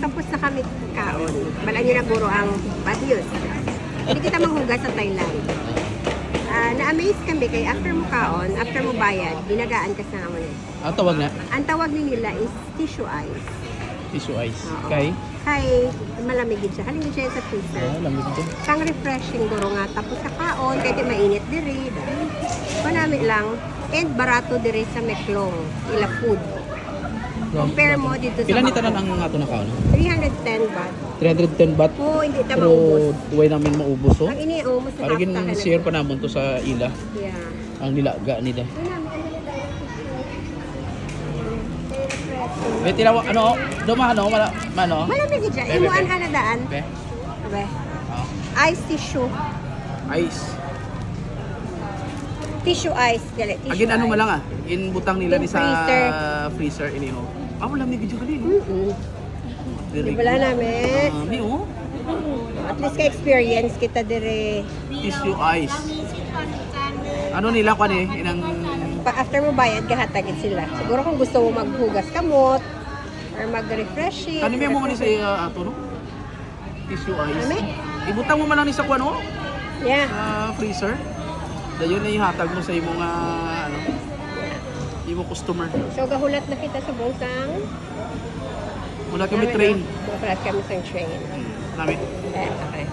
tapos na kami kaon. Bala niyo na guro ang patios. Hindi kita manghugas sa Thailand. Na-amaze kami kay after mo kaon, after mo bayad, binagaan ka sa naman. Ang tawag na? Ang tawag ni nila is tissue ice. Tissue ice. Oo. Kay? Kay malamig siya. Halingin siya sa freezer. Lamig ito. Kang refreshing guro nga. Tapos sa kaon, kahit mainit diri. Panami lang. And barato diri sa Meklong. Ila food. Compare mo dito sa Pila ni tanan Bangkok. ang ato na kaon? 310 baht. 310 baht. Oo, hindi ta Pero maubos. way namin maubos oh. Ang ini, mas Paragin share pa namon to sa ila. Yeah. Ang nilaga nila. Ito namin, ano nila May tinawa ano? Duma ano? Mano? malamig dyan. Be, be, Imuan be. ka na daan. Be. Be. Oh. Ice tissue. Ice. Tissue ice. Gali, tissue Agin ano ice. man lang ah. Inbutang nila Yung ni sa freezer. freezer iniho. Wala may video gali. Di wala namin. Ni oh. At least ka-experience kita dire. Tissue ice. Ano nila kwan eh? Inang After mo bayad, kahatagin sila. Siguro kung gusto mo maghugas kamot or mag-refreshing. ano mo man ni sa ato no? Tissue ice. Ano? Ibutang mo man lang ni sa kwan oh. Yeah. Sa freezer. Dayon na ihatag mo sa imong ano, imong customer. So, gahulat na kita sa bungsang. Wala kami train. Gahulat kami sa train. Nami. Okay.